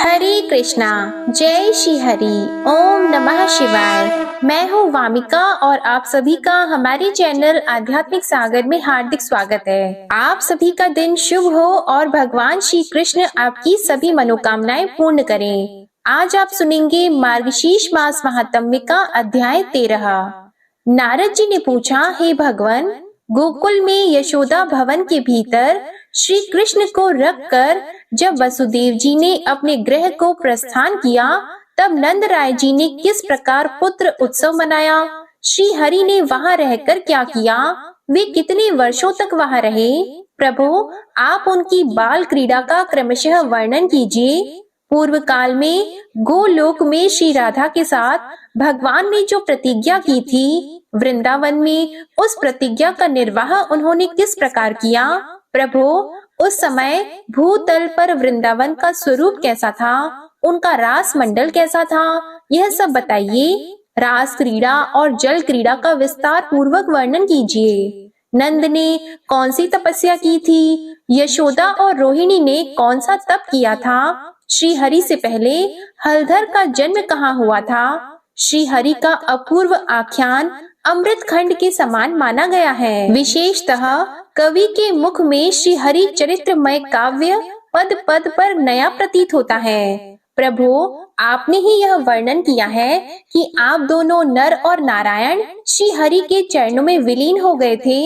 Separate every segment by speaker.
Speaker 1: हरे कृष्णा। जय श्री हरि। ओम नमः शिवाय। मैं हूँ वामिका और आप सभी का हमारे चैनल आध्यात्मिक सागर में हार्दिक स्वागत है। आप सभी का दिन शुभ हो और भगवान श्री कृष्ण आपकी सभी मनोकामनाएं पूर्ण करें। आज आप सुनेंगे मार्गशीर्ष मास महात्म्य का अध्याय 13। नारद जी ने पूछा, हे भगवान, गोकुल में यशोदा भवन के भीतर श्री कृष्ण को रखकर जब वसुदेव जी ने अपने गृह को प्रस्थान किया, तब नंद राय जी ने किस प्रकार पुत्र उत्सव मनाया? श्री हरि ने वहां रहकर क्या किया? वे कितने वर्षों तक वहां रहे? प्रभु, आप उनकी बाल क्रीड़ा का क्रमशः वर्णन कीजिए। पूर्व काल में गोलोक में श्री राधा के साथ भगवान ने जो प्रतिज्ञा की थी, वृंदावन में उस प्रतिज्ञा का निर्वाह उन्होंने किस प्रकार किया? प्रभु, उस समय भूतल पर वृंदावन का स्वरूप कैसा था? उनका रास मंडल कैसा था? यह सब बताइए। रास क्रीड़ा और जल क्रीड़ा का विस्तार पूर्वक वर्णन कीजिए। नंद ने कौन सी तपस्या की थी? यशोदा और रोहिणी ने कौन सा तप किया था? श्री हरि से पहले हलधर का जन्म कहाँ हुआ था? श्री हरि का अपूर्व आख्यान अमृत खंड के समान माना गया है। विशेषतः कवि के मुख में श्री हरि चरित्रमय काव्य पद पद पर नया प्रतीत होता है। प्रभु, आपने ही यह वर्णन किया है कि आप दोनों नर और नारायण श्री हरि के चरणों में विलीन हो गए थे।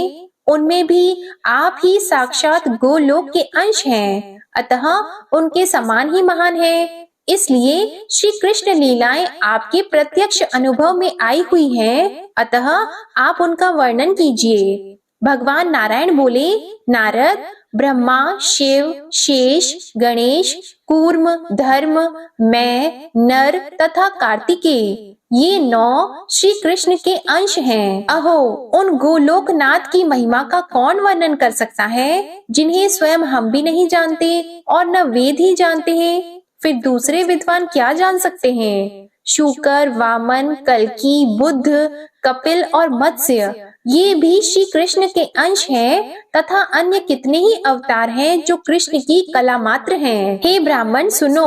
Speaker 1: उनमें भी आप ही साक्षात गोलोक के अंश हैं, अतः उनके समान ही महान है। इसलिए श्री कृष्ण लीलाएं आपके प्रत्यक्ष अनुभव में आई हुई हैं, अतः आप उनका वर्णन कीजिए। भगवान नारायण बोले, नारद, ब्रह्मा, शिव, शेष, गणेश, कूर्म, धर्म, मैं, नर तथा कार्तिकेय, ये 9 श्री कृष्ण के अंश हैं। अहो, उन गोलोकनाथ की महिमा का कौन वर्णन कर सकता है, जिन्हें स्वयं हम भी नहीं जानते और न वेद ही जानते हैं? फिर दूसरे विद्वान क्या जान सकते हैं? शूकर, वामन, कल्की, बुद्ध, कपिल और मत्स्य, ये भी श्री कृष्ण के अंश हैं तथा अन्य कितने ही अवतार हैं जो कृष्ण की कला मात्र हैं। हे ब्राह्मण, सुनो,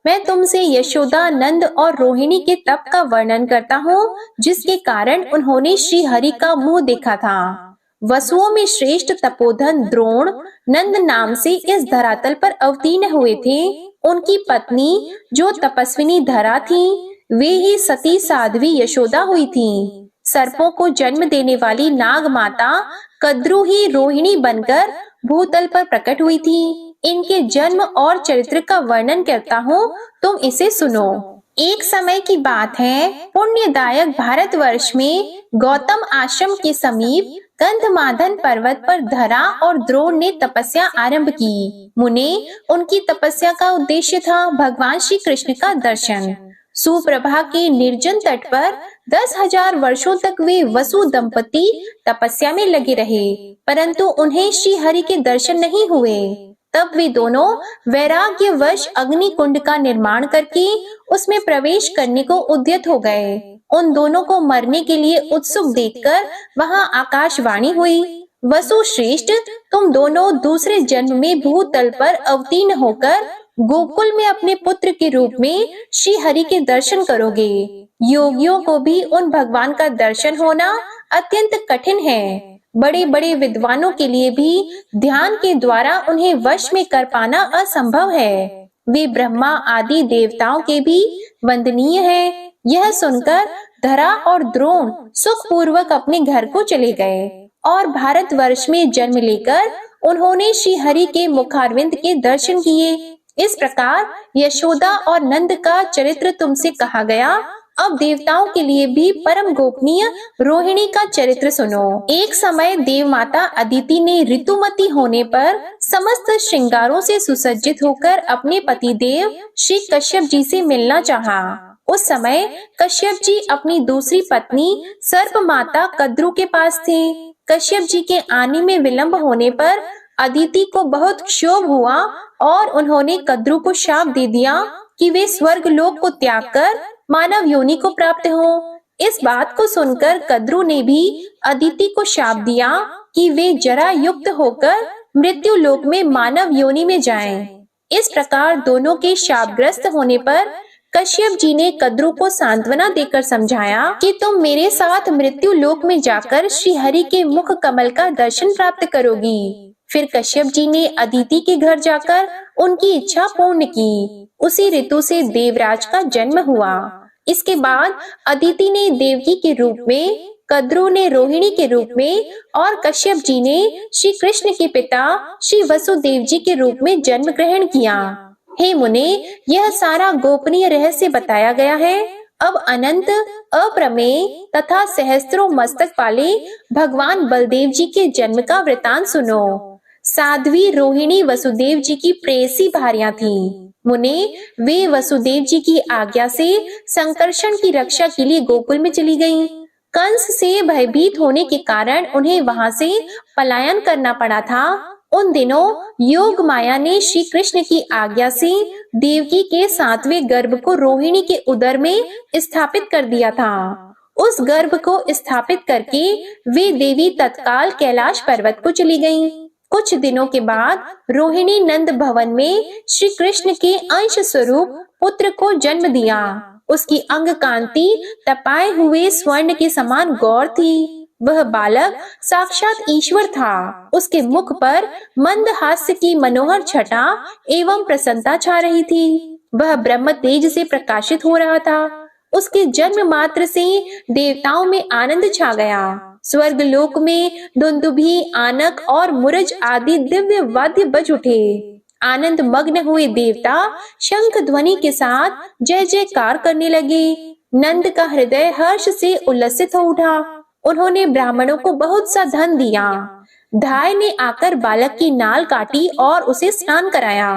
Speaker 1: मैं तुमसे यशोदा, नंद और रोहिणी के तप का वर्णन करता हूँ, जिसके कारण उन्होंने श्री हरि का मुंह देखा था। वसुओं में श्रेष्ठ तपोधन द्रोण नंद नाम से इस धरातल पर अवतीर्ण हुए थे। उनकी पत्नी जो तपस्विनी धरा थी, वे ही सती साध्वी यशोदा हुई थी। सर्पों को जन्म देने वाली नाग माता कद्रू ही रोहिणी बनकर भूतल पर प्रकट हुई थी। इनके जन्म और चरित्र का वर्णन करता हूँ, तुम इसे सुनो। एक समय की बात है, पुण्यदायक भारतवर्ष में गौतम आश्रम के समीप गंधमादन पर्वत पर धरा और द्रोण ने तपस्या आरंभ की। मुने, उनकी तपस्या का उद्देश्य था भगवान श्री कृष्ण का दर्शन। सुप्रभा के निर्जन तट पर 10,000 वर्षों तक वे वसु दंपति तपस्या में लगे रहे, परंतु उन्हें श्री हरि के दर्शन नहीं हुए। तब वे दोनों वैराग्यवश अग्नि कुंड का निर्माण करके उसमें प्रवेश करने को उद्यत हो गए। उन दोनों को मरने के लिए उत्सुक देखकर वहां आकाशवाणी हुई, वसु श्रेष्ठ, तुम दोनों दूसरे जन्म में भूतल पर अवतीर्ण होकर गोकुल में अपने पुत्र के रूप में श्री हरि के दर्शन करोगे। योगियों को भी उन भगवान का दर्शन होना अत्यंत कठिन है। बड़े बड़े विद्वानों के लिए भी ध्यान के द्वारा उन्हें वश में कर पाना असंभव है। वे ब्रह्मा आदि देवताओं के भी वंदनीय हैं। यह सुनकर धरा और द्रोण सुखपूर्वक अपने घर को चले गए और भारतवर्ष में जन्म लेकर उन्होंने श्री हरि के मुखारविंद के दर्शन किए। इस प्रकार यशोदा और नंद का चरित्र तुमसे कहा गया। अब देवताओं के लिए भी परम गोपनीय रोहिणी का चरित्र सुनो। एक समय देव माता अदिति ने ऋतुमती होने पर समस्त श्रृंगारों से सुसज्जित होकर अपने पति देव श्री कश्यप जी से मिलना चाहा। उस समय कश्यप जी अपनी दूसरी पत्नी सर्प माता कद्रू के पास थे। कश्यप जी के आने में विलंब होने पर अदिति को बहुत क्षोभ हुआ और उन्होंने कद्रू को शाप दे दिया कि वे स्वर्ग लोक को त्याग कर मानव योनि को प्राप्त हो। इस बात को सुनकर कद्रू ने भी अदिति को शाप दिया कि वे जरा युक्त होकर मृत्यु लोक में मानव योनि में जाएं। इस प्रकार दोनों के शापग्रस्त होने पर कश्यप जी ने कद्रू को सांत्वना देकर समझाया कि तुम मेरे साथ मृत्यु लोक में जाकर श्री हरि के मुख कमल का दर्शन प्राप्त करोगी। फिर कश्यप जी ने अदिति के घर जाकर उनकी इच्छा पूर्ण की। उसी ऋतु से देवराज का जन्म हुआ। इसके बाद अदिति ने देवकी के रूप में, कद्रू ने रोहिणी के रूप में और कश्यप जी ने श्री कृष्ण के पिता श्री वसुदेव जी के रूप में जन्म ग्रहण किया। हे मुने, यह सारा गोपनीय रहस्य बताया गया है। अब अनंत, अप्रमेय तथा सहस्त्रों मस्तक वाले भगवान बलदेव जी के जन्म का वृतांत सुनो। साध्वी रोहिणी वसुदेव जी की प्रेयसी भार्या थी। मुने, वे वसुदेव जी की आज्ञा से संकर्षण की रक्षा के लिए गोकुल में चली गईं। कंस से भयभीत होने के कारण उन्हें वहां से पलायन करना पड़ा था। उन दिनों योग माया ने श्री कृष्ण की आज्ञा से देवकी के 7वें गर्भ को रोहिणी के उदर में स्थापित कर दिया था। उस गर्भ को स्थापित करके वे देवी तत्काल कैलाश पर्वत को चली गईं। कुछ दिनों के बाद रोहिणी नंद भवन में श्री कृष्ण के अंश स्वरूप पुत्र को जन्म दिया। उसकी अंग कांति तपाए हुए स्वर्ण के समान गौर थी। वह बालक साक्षात ईश्वर था। उसके मुख पर मंद हास्य की मनोहर छटा एवं प्रसन्नता छा रही थी। वह ब्रह्म तेज से प्रकाशित हो रहा था। उसके जन्म मात्र से देवताओं में आनंद छा गया। स्वर्ग लोक में दुंदुभी, आनक और मुरज आदि दिव्य वाद्य बज उठे। आनंद मग्न हुए देवता शंख ध्वनि के साथ जय जयकार करने लगे। नंद का हृदय हर्ष से उल्लसित हो उठा। उन्होंने ब्राह्मणों को बहुत सा धन दिया। धाय ने आकर बालक की नाल काटी और उसे स्नान कराया।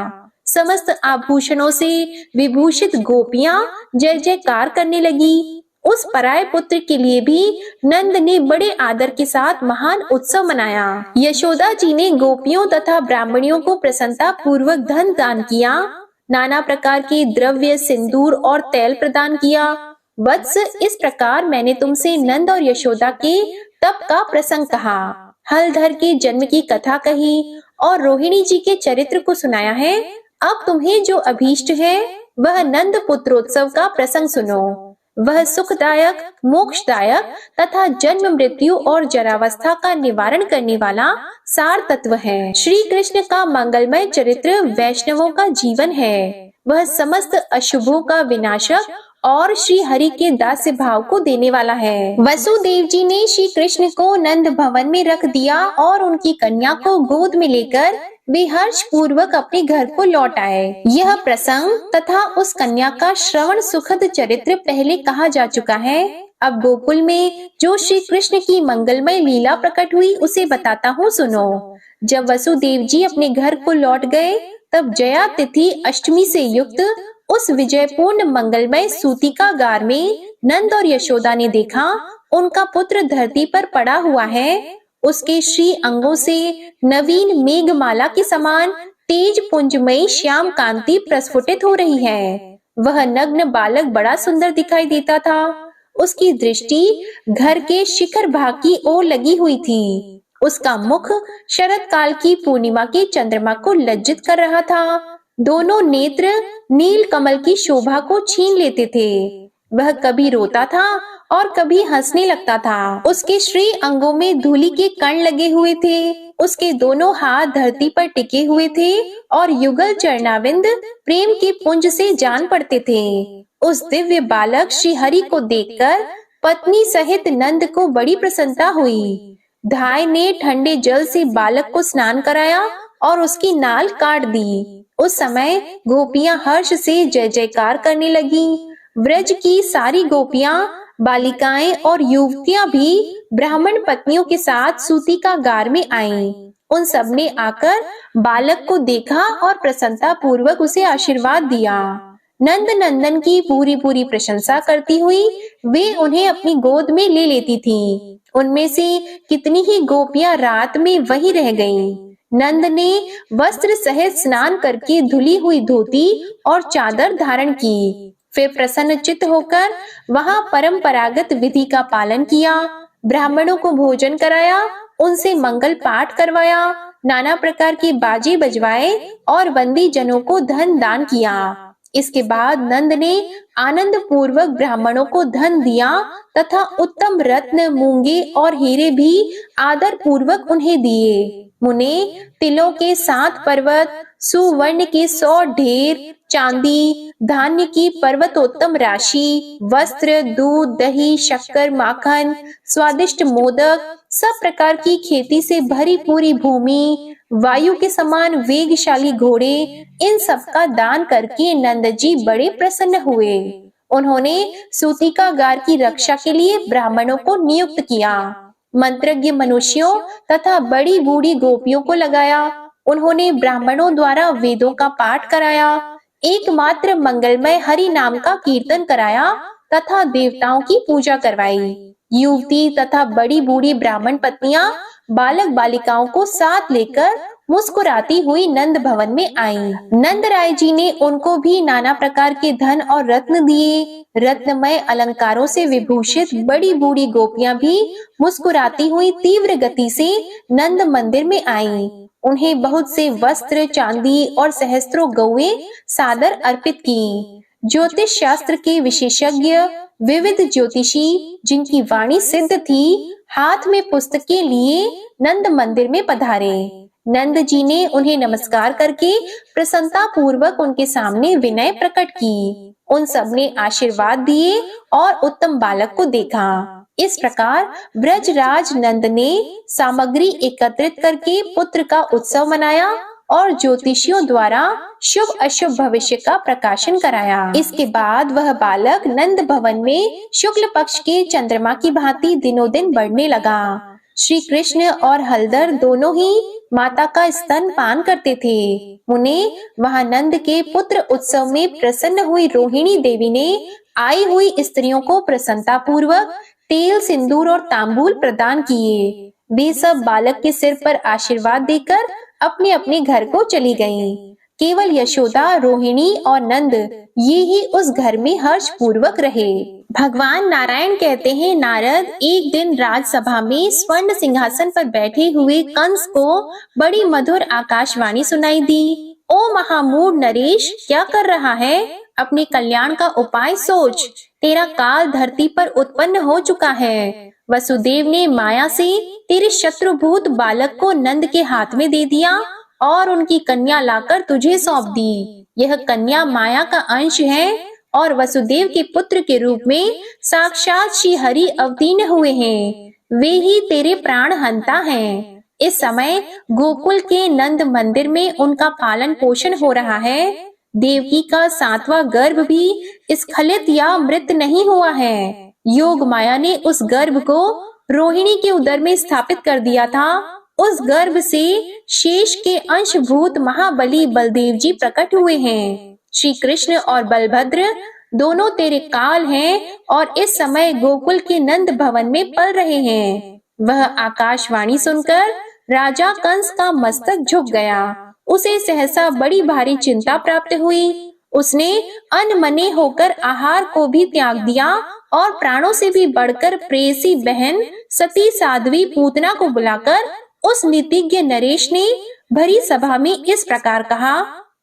Speaker 1: समस्त आभूषणों से विभूषित गोपियां जय जयकार करने लगी। उस पराये पुत्र के लिए भी नंद ने बड़े आदर के साथ महान उत्सव मनाया। यशोदा जी ने गोपियों तथा ब्राह्मणियों को प्रसन्नता पूर्वक धन दान किया। नाना प्रकार के द्रव्य, सिंदूर और तेल प्रदान किया। वत्स, इस प्रकार मैंने तुमसे नंद और यशोदा के तप का प्रसंग कहा, हलधर के जन्म की कथा कही और रोहिणी जी के चरित्र को सुनाया है। अब तुम्हें जो अभीष्ट है वह नंद पुत्रोत्सव का प्रसंग सुनो। वह सुखदायक, मोक्षदायक तथा जन्म, मृत्यु और जरावस्था का निवारण करने वाला सार तत्व है। श्री कृष्ण का मंगलमय चरित्र वैष्णवों का जीवन है। वह समस्त अशुभों का विनाशक और श्री हरि के दास्य भाव को देने वाला है। वसुदेव जी ने श्री कृष्ण को नंद भवन में रख दिया और उनकी कन्या को गोद में लेकर वे हर्ष पूर्वक अपने घर को लौट आए। यह प्रसंग तथा उस कन्या का श्रवण सुखद चरित्र पहले कहा जा चुका है। अब गोकुल में जो श्री कृष्ण की मंगलमय लीला प्रकट हुई उसे बताता हूँ, सुनो। जब वसुदेव जी अपने घर को लौट गए तब जया तिथि अष्टमी से युक्त उस विजयपूर्ण मंगलमय सूतिका गार में नंद और यशोदा ने देखा उनका पुत्र धरती पर पड़ा हुआ है। उसके श्री अंगों से नवीन मेघमाला के समान तेज पुंजमयी श्याम कांति प्रस्फुटित हो रही है। वह नग्न बालक बड़ा सुंदर दिखाई देता था। उसकी दृष्टि घर के शिखर भाग की ओर लगी हुई थी। उसका मुख शरद काल की पूर्णिमा के चंद्रमा को लज्जित कर रहा था। दोनों नेत्र नील कमल की शोभा को छीन लेते थे। वह कभी रोता था और कभी हंसने लगता था। उसके श्री अंगों में धूलि के कण लगे हुए थे। उसके दोनों हाथ धरती पर टिके हुए थे और युगल चरणाविंद प्रेम के पुंज से जान पड़ते थे। उस दिव्य बालक श्री हरि को देखकर पत्नी सहित नंद को बड़ी प्रसन्नता हुई। धाय ने ठंडे जल से बालक को स्नान कराया और उसकी नाल काट दी। उस समय गोपियां हर्ष से जय जयकार करने लगी। व्रज की सारी गोपियां, बालिकाएं और युवतियां भी ब्राह्मण पत्नियों के साथ सूतिका गार में आईं। उन सब ने आकर बालक को देखा और प्रसन्नता पूर्वक उसे आशीर्वाद दिया। नंद नंदन की पूरी पूरी प्रशंसा करती हुई वे उन्हें अपनी गोद में ले लेती थीं। उनमें से कितनी ही गोपियां रात में वहीं रह गईं। नंद ने वस्त्र सहित स्नान करके धुली हुई धोती और चादर धारण की। फिर प्रसन्न चित्त होकर वहां परंपरागत विधि का पालन किया। ब्राह्मणों को भोजन कराया, उनसे मंगल पाठ करवाया, नाना प्रकार के बाजे बजवाए और बंदी जनों को धन दान किया। इसके बाद नंद ने आनंद पूर्वक ब्राह्मणों को धन दिया तथा उत्तम रत्न, मूंगे और हीरे भी आदर पूर्वक उन्हें दिए। मुने तिलों के 7 पर्वत, सुवर्ण के 100 ढेर, चांदी, धान्य की पर्वतोत्तम राशि, वस्त्र, दूध, दही, शक्कर, माखन, स्वादिष्ट मोदक, सब प्रकार की खेती से भरी पूरी भूमि, वायु के समान वेगशाली घोड़े, इन सब का दान करके नंद जी बड़े प्रसन्न हुए। उन्होंने सूतिकागार की रक्षा के लिए ब्राह्मणों को नियुक्त किया। मंत्रज्ञ मनुष्यों तथा बड़ी बूढ़ी गोपियों को लगाया। उन्होंने ब्राह्मणों द्वारा वेदों का पाठ कराया। एकमात्र मंगलमय हरि नाम का कीर्तन कराया तथा देवताओं की पूजा करवाई। युवती तथा बड़ी बूढ़ी ब्राह्मण पत्नियां बालक बालिकाओं को साथ लेकर मुस्कुराती हुई नंद भवन में आईं। नंद राय जी ने उनको भी नाना प्रकार के धन और रत्न दिए। रत्नमय अलंकारों से विभूषित बड़ी बूढ़ी गोपियां भी मुस्कुराती हुई तीव्र गति से नंद मंदिर में आईं। उन्हें बहुत से वस्त्र, चांदी और सहस्त्रों गौएं सादर अर्पित की। ज्योतिष शास्त्र के विशेषज्ञ, विविध ज्योतिषी जिनकी वाणी सिद्ध थी, हाथ में पुस्तकें लिए नंद मंदिर में पधारे। नंद जी ने उन्हें नमस्कार करके प्रसन्नता पूर्वक उनके सामने विनय प्रकट की। उन सब ने आशीर्वाद दिए और उत्तम बालक को देखा। इस प्रकार ब्रजराज नंद ने सामग्री एकत्रित करके पुत्र का उत्सव मनाया और ज्योतिषियों द्वारा शुभ अशुभ भविष्य का प्रकाशन कराया। इसके बाद वह बालक नंद भवन में शुक्ल पक्ष के चंद्रमा की भांति दिनों दिन बढ़ने लगा। श्री कृष्ण और हलधर दोनों ही माता का स्तन पान करते थे। उन्हें वहां नंद के पुत्र उत्सव में प्रसन्न हुई रोहिणी देवी ने आई हुई स्त्रियों को प्रसन्नता पूर्वक तेल, सिंदूर और तांबूल प्रदान किए। वे सब बालक के सिर पर आशीर्वाद देकर अपने अपने घर को चली गईं। केवल यशोदा, रोहिणी और नंद ये ही उस घर में हर्ष पूर्वक रहे। भगवान नारायण कहते हैं, नारद, एक दिन राजसभा में स्वर्ण सिंहासन पर बैठे हुए कंस को बड़ी मधुर आकाशवाणी सुनाई दी। ओ महामूढ़ नरेश, क्या कर रहा है? अपने कल्याण का उपाय सोच। तेरा काल धरती पर उत्पन्न हो चुका है। वसुदेव ने माया से तेरे शत्रुभूत बालक को नंद के हाथ में दे दिया और उनकी कन्या लाकर तुझे सौंप दी। यह कन्या माया का अंश है और वसुदेव के पुत्र के रूप में साक्षात श्री हरि अवतीर्ण हुए हैं। वे ही तेरे प्राण हंता हैं। इस समय गोकुल के नंद मंदिर में उनका पालन पोषण हो रहा है। देवकी का 7वां गर्भ भी स्खलित या मृत नहीं हुआ है। योग माया ने उस गर्भ को रोहिणी के उदर में स्थापित कर दिया था। उस गर्भ से शेष के अंशभूत महाबली बलदेव जी प्रकट हुए हैं। श्री कृष्ण और बलभद्र दोनों तेरे काल हैं और इस समय गोकुल के नंद भवन में पल रहे हैं। वह आकाशवाणी सुनकर राजा कंस का मस्तक झुक गया। उसे सहसा बड़ी भारी चिंता प्राप्त हुई। उसने अनमने होकर आहार को भी त्याग दिया और प्राणों से भी बढ़कर प्रेयसी बहन सती साध्वी पूतना को बुलाकर उस नीतिज्ञ नरेश ने भरी सभा में इस प्रकार कहा।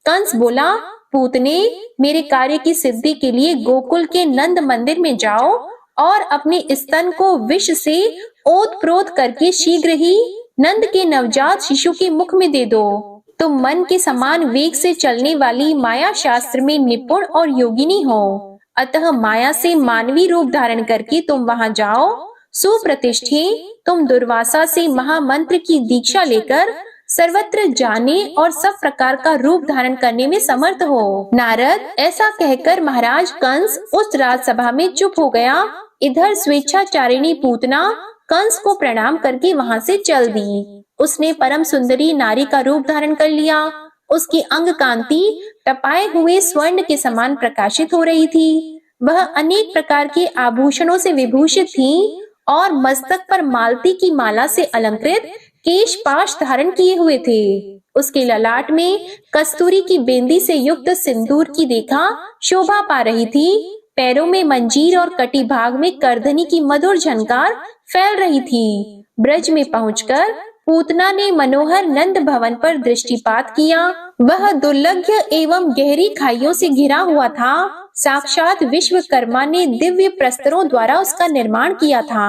Speaker 1: कंस बोला, पूतने, मेरे कार्य की सिद्धि के लिए गोकुल के नंद मंदिर में जाओ और अपने स्तन को विष से ओतप्रोत करके शीघ्र ही नंद के नवजात शिशु के मुख में दे दो। तुम मन के समान वेग से चलने वाली माया शास्त्र में निपुण और योगिनी हो, अतः माया से मानवी रूप धारण करके तुम वहां जाओ। सुप्रतिष्ठे, तुम दुर्वासा से महामंत्र की दीक्षा लेकर सर्वत्र जाने और सब प्रकार का रूप धारण करने में समर्थ हो। नारद, ऐसा कहकर महाराज कंस उस राजसभा में चुप हो गया। इधर स्वेच्छाचारिणी पूतना कंस को प्रणाम करके वहां से चल दी। उसने परम सुंदरी नारी का रूप धारण कर लिया। उसकी अंग कांति तपाए हुए स्वर्ण के समान प्रकाशित हो रही थी। वह अनेक प्रकार के आभूषणों से विभूषित थी और मस्तक पर मालती की माला से अलंकृत केश पाश धारण किए हुए थे। उसके ललाट में कस्तूरी की बेंदी से युक्त सिंदूर की रेखा शोभा पा रही थी। पैरों में मंजीर और कटी भाग में करधनी की मधुर झनकार फैल रही थी। ब्रज में पहुंचकर पूतना ने मनोहर नंद भवन पर दृष्टिपात किया। वह दुर्लभ एवं गहरी खाइयों से घिरा हुआ था। साक्षात विश्वकर्मा ने दिव्य प्रस्तरों द्वारा उसका निर्माण किया था।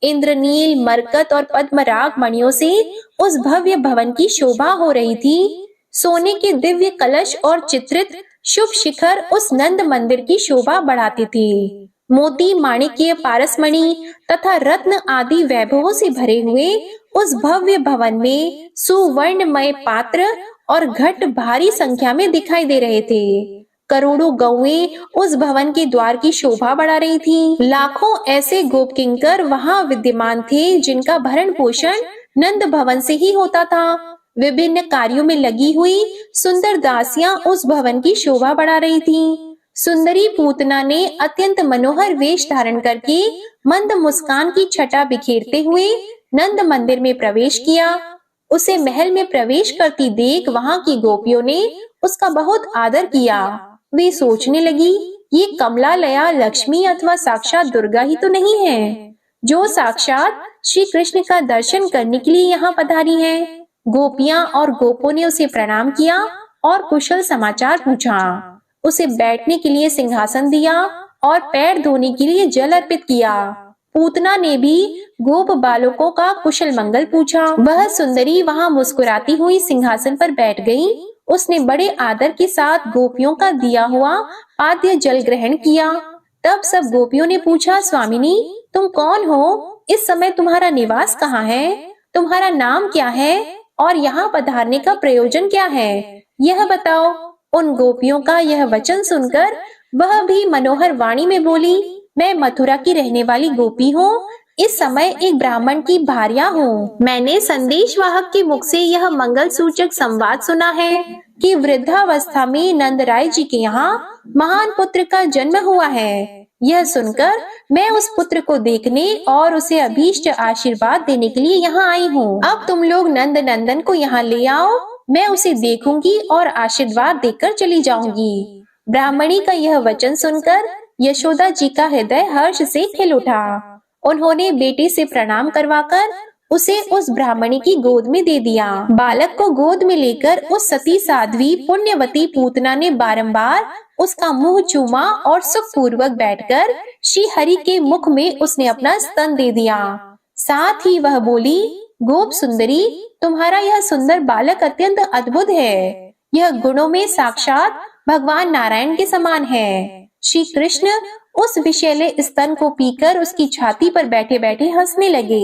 Speaker 1: इंद्रनील, मरकत और पद्मराग मणियों से उस भव्य भवन की शोभा हो रही थी। सोने के दिव्य कलश और चित्रित शुभ शिखर उस नंद मंदिर की शोभा बढ़ाते थे। मोती, माणिक्य, पारसमणि तथा रत्न आदि वैभवों से भरे हुए उस भव्य भवन में सुवर्णमय पात्र और घट भारी संख्या में दिखाई दे रहे थे। करोड़ों गौएं उस भवन के द्वार की शोभा बढ़ा रही थीं। लाखों ऐसे गोपकिंकर वहां विद्यमान थे जिनका भरण पोषण नंद भवन से ही होता था। विभिन्न कार्यों में लगी हुई सुंदर दासियां उस भवन की शोभा बढ़ा रही थीं। सुंदरी पूतना ने अत्यंत मनोहर वेश धारण करके मंद मुस्कान की छटा बिखेरते हुए नंद मंदिर में प्रवेश किया। उसे महल में प्रवेश करती देख वहां की गोपियों ने उसका बहुत आदर किया। वे सोचने लगी, ये कमलालया लक्ष्मी अथवा साक्षात दुर्गा ही तो नहीं है, जो साक्षात श्री कृष्ण का दर्शन करने के लिए यहाँ पधारी है। गोपियां और गोपों ने उसे प्रणाम किया और कुशल समाचार पूछा। उसे बैठने के लिए सिंहासन दिया और पैर धोने के लिए जल अर्पित किया। पूतना ने भी गोप बालकों का कुशल मंगल पूछा। वह सुंदरी वहां मुस्कुराती हुई सिंहासन पर बैठ गई। उसने बड़े आदर के साथ गोपियों का दिया हुआ पाद्य जल ग्रहण किया। तब सब गोपियों ने पूछा, स्वामिनी तुम कौन हो? इस समय तुम्हारा निवास कहाँ है? तुम्हारा नाम क्या है और यहाँ पधारने का प्रयोजन क्या है? यह बताओ। उन गोपियों का यह वचन सुनकर वह भी मनोहर वाणी में बोली, मैं मथुरा की रहने वाली गोपी हूँ। इस समय एक ब्राह्मण की भार्या हूँ। मैंने संदेशवाहक के मुख से यह मंगल सूचक संवाद सुना है कि वृद्धावस्था में नंदराय जी के यहाँ महान पुत्र का जन्म हुआ है। यह सुनकर मैं उस पुत्र को देखने और उसे अभीष्ट आशीर्वाद देने के लिए यहाँ आई हूँ। अब तुम लोग नंद नंदन को यहाँ ले आओ, मैं उसे देखूंगी और आशीर्वाद देकर चली जाऊंगी। ब्राह्मणी का यह वचन सुनकर यशोदा जी का हृदय हर्ष से खिल उठा। उन्होंने बेटे से प्रणाम करवाकर उसे उस ब्राह्मणी की गोद में दे दिया। बालक को गोद में लेकर उस सती साध्वी पुण्यवती पूतना ने बारंबार उसका मुंह चूमा और सुखपूर्वक बैठकर श्री हरि के मुख में उसने अपना स्तन दे दिया। साथ ही वह बोली, गोप सुंदरी तुम्हारा यह सुंदर बालक अत्यंत अद्भुत है। यह गुणों में साक्षात भगवान नारायण के समान है। श्री कृष्ण उस विषैले स्तन को पीकर उसकी छाती पर बैठे बैठे हंसने लगे।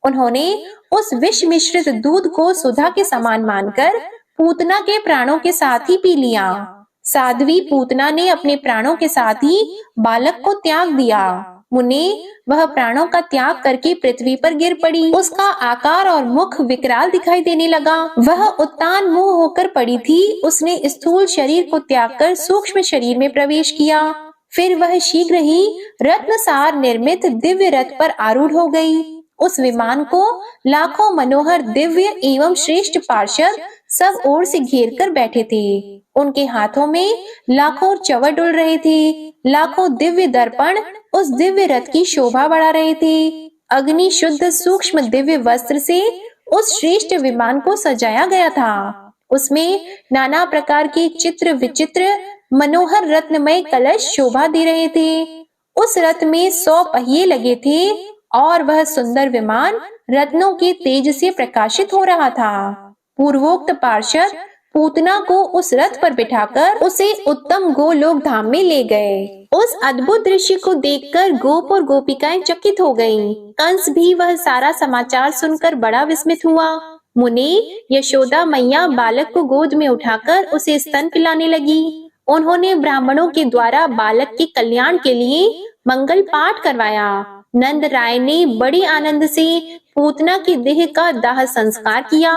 Speaker 1: उन्होंने उस विष मिश्रित दूध को सुधा के समान मानकर पूतना के प्राणों के साथ ही पी लिया। साध्वी पूतना ने अपने प्राणों के साथ ही बालक को त्याग दिया। मुने वह प्राणों का त्याग करके पृथ्वी पर गिर पड़ी। उसका आकार और मुख विकराल दिखाई देने लगा। वह उत्तान मुंह होकर पड़ी थी। उसने स्थूल शरीर को त्याग कर सूक्ष्म शरीर में प्रवेश किया। फिर वह शीघ्र ही रत्नसार निर्मित दिव्य रथ पर आरूढ़ हो गई। उस विमान को लाखों मनोहर दिव्य एवं श्रेष्ठ पार्षद सब ओर से घेर कर बैठे थे। उनके हाथों में लाखों चवर डुल रहे थे। लाखों दिव्य दर्पण उस दिव्य रथ की शोभा बढ़ा रहे थे। अग्नि शुद्ध सूक्ष्म दिव्य वस्त्र से उस श्रेष्ठ विमान को सजाया गया था। उसमें नाना प्रकार के चित्र विचित्र मनोहर रत्नमय कलश शोभा दे रहे थे। उस रथ में 100 पहिए लगे थे और वह सुंदर विमान रत्नों के तेज से प्रकाशित हो रहा था। पूर्वोक्त पार्षद पूतना को उस रथ पर बिठाकर उसे उत्तम गोलोक धाम में ले गए। उस अद्भुत दृश्य को देखकर गोप और गोपिकाएं चकित हो गईं। कंस भी वह सारा समाचार सुनकर बड़ा विस्मित हुआ। मुने यशोदा मैया बालक को गोद में उठाकर उसे स्तन पिलाने लगी। उन्होंने ब्राह्मणों के द्वारा बालक के कल्याण के लिए मंगल पाठ करवाया। नंद राय ने बड़े आनंद से पूतना की देह का दाह संस्कार किया।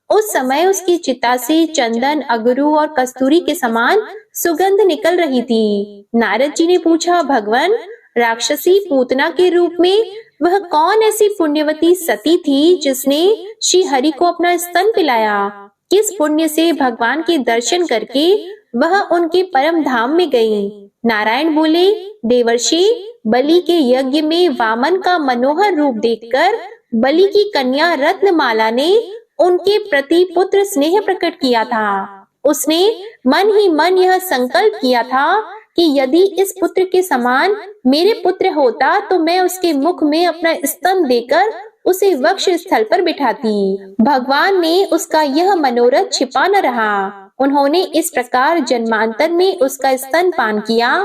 Speaker 1: उस समय उसकी चिता से चंदन, अगरू और कस्तूरी के समान सुगंध निकल रही थी। नारद जी ने पूछा, भगवान राक्षसी पूतना के रूप में वह कौन ऐसी पुण्यवती सती थी जिसने श्री हरि को अपना स्तन पिलाया? किस पुण्य से भगवान के दर्शन करके वह उनके परम धाम में गई? नारायण बोले, देवर्षि बलि के यज्ञ में वामन का मनोहर रूप देखकर बलि की कन्या रत्नमाला ने उनके प्रति पुत्र स्नेह प्रकट किया था। उसने मन ही मन यह संकल्प किया था कि यदि इस पुत्र के समान मेरे पुत्र होता तो मैं उसके मुख में अपना स्तन देकर उसे वक्ष स्थल पर बिठाती। भगवान ने उसका यह मनोरथ छिपा न रहा। उन्होंने इस प्रकार जन्मांतर में उसका स्तन पान किया।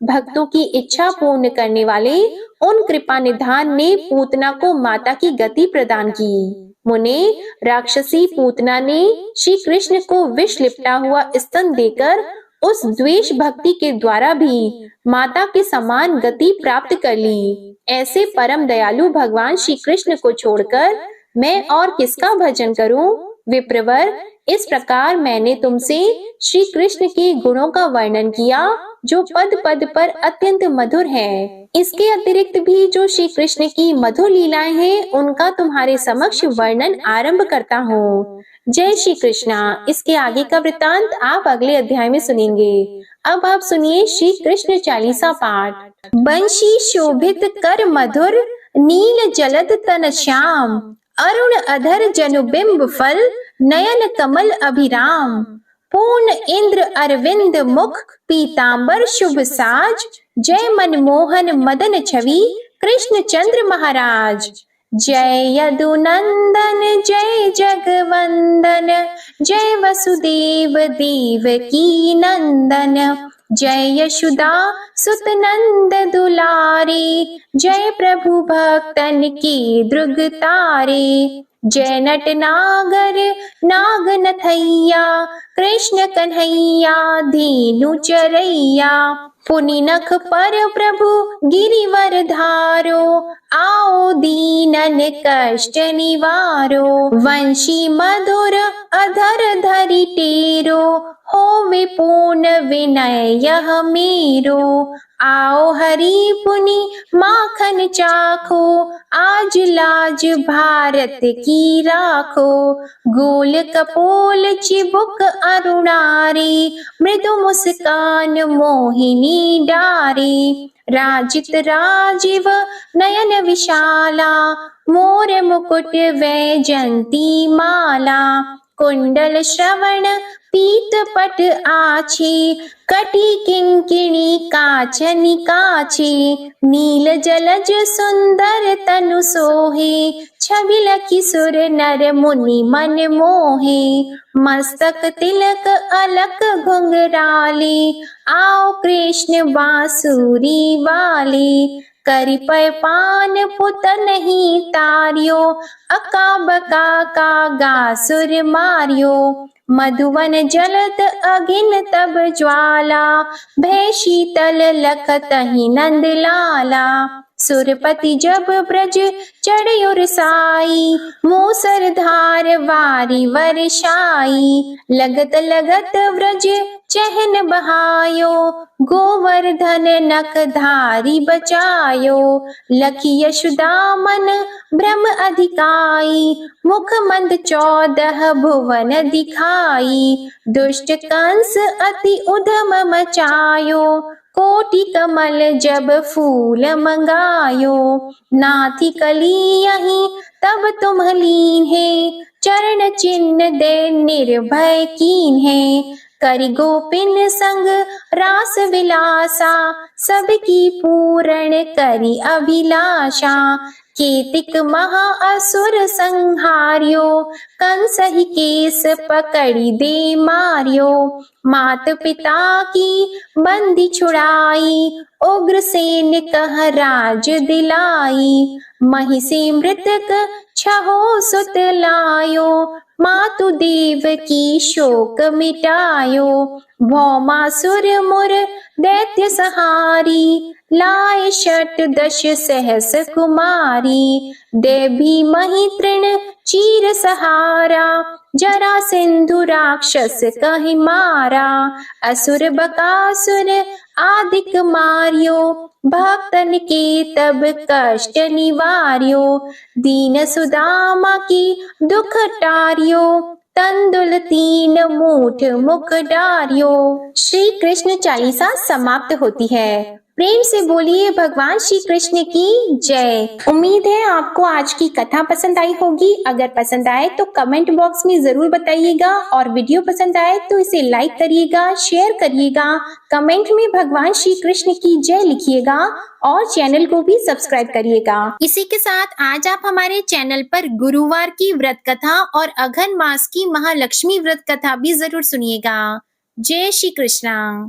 Speaker 1: भक्तों की इच्छा पूर्ण करने वाले उन कृपा निधान ने पूतना को माता की गति प्रदान की। मुने, राक्षसी पूतना ने श्री कृष्ण को विष लिपटा हुआ स्तन देकर उस द्वेष भक्ति के द्वारा भी माता के समान गति प्राप्त कर ली। ऐसे परम दयालु भगवान श्री कृष्ण को छोड़कर मैं और किसका भजन करूं? विप्रवर, इस प्रकार मैंने तुमसे श्री कृष्ण के गुणों का वर्णन किया जो पद पद पर अत्यंत मधुर है। इसके अतिरिक्त भी जो श्री कृष्ण की मधुर लीलाएं हैं उनका तुम्हारे समक्ष वर्णन आरंभ करता हूँ। जय श्री कृष्णा। इसके आगे का वृतांत आप अगले अध्याय में सुनेंगे। अब आप सुनिए श्री कृष्ण चालीसा पाठ। बंशी शोभित कर मधुर, नील जलद तन श्याम, अरुण अधर जनुबिंब फल, नयन कमल अभिराम, पूर्ण इंद्र अरविंद मुख, पीतांबर शुभ साज, जय मनमोहन मदन छवि, कृष्ण चंद्र महाराज। जय यदुनंदन जय जगवंदन, जय वसुदेव देवकी नंदन, जय यशोदा सुत नंद दुलारे, जय प्रभु भक्तन की द्रुग तारे, जय नट नागर नाग नथैया, कृष्ण कन्हैया धीनु चरैया, पुनि नख पर प्रभु गिरिवर धारो, आओ दीनन कष्ट निवारो, वंशी मधुर अधर धरि टेरो, होवे पूर्ण विनय यह मेरो, आओ हरि पुनि माखन चाखो, आज लाज भारत की राखो, गोल कपोल चिबुक अरुणारी, मृदु मुस्कान मोहिनी डारी, राजित राजीव नयन विशाला, मोर मुकुट वैजंती माला, कुंडल श्रवण पीत पट आछी, कटी किंकिणी काचनी काछी, नील जलज सुंदर तनु सोहे, छवि लखी सुर नर मुनि मन मोहे, मस्तक तिलक अलक घुंघराले, आओ कृष्ण बांसुरी वाले, करि पय पान पुत नहीं तारियो, अका बका का गासुर मारियो, मधुवन जलत अगिन तब ज्वाला, भय शीतल लखत ही नंद लाला, सुरपति जब ब्रज चढ़ साई, मूसर धार वारी वर्षाई, लगत लगत व्रज चहन बहायो, गोवर्धन नख धारी बचायो, लखी यशोदा मन भ्रम अधिकाई, मुख मंद 14 भुवन दिखाई, दुष्ट कंस अति उधम मचायो, कोटि कमल जब फूल मंगायो, नाथी कली यही तब तुम लीन है, चरण चिन्ह दे निर्भय कीन है, करि गोपिन संग रास विलासा, सबकी पूर्ण करि अभिलाषा, केतिक महा असुर संहार्यो, कंस ही केस पकड़ी दे मारियो, मात पिता की बंदी छुड़ाई, उग्रसेन कह राज दिलाई, महिषी मृतक छहो सुत लायो, मातु देव की शोक मिटायो, भौमासुर मुर दैत्य सहारी, लाए 68 सहस कुमारी, देवी मही तृण चीर सहारा, जरा सिंधु राक्षस कहि मारा, असुर बकासुर आदिक मारियो, भक्तन के तब कष्ट निवार्यो, दीन सुदामा की दुख टारियो, तंदुल 3 मूठ मुख डारियो। श्री कृष्ण चालीसा समाप्त होती है। प्रेम से बोलिए भगवान श्री कृष्ण की जय। उम्मीद है आपको आज की कथा पसंद आई होगी। अगर पसंद आए तो कमेंट बॉक्स में जरूर बताइएगा और वीडियो पसंद आए तो इसे लाइक करिएगा, शेयर करिएगा, कमेंट में भगवान श्री कृष्ण की जय लिखिएगा और चैनल को भी सब्सक्राइब करिएगा। इसी के साथ आज आप हमारे चैनल पर गुरुवार की व्रत कथा और अघन मास की महालक्ष्मी व्रत कथा भी जरूर सुनिएगा। जय श्री कृष्णा।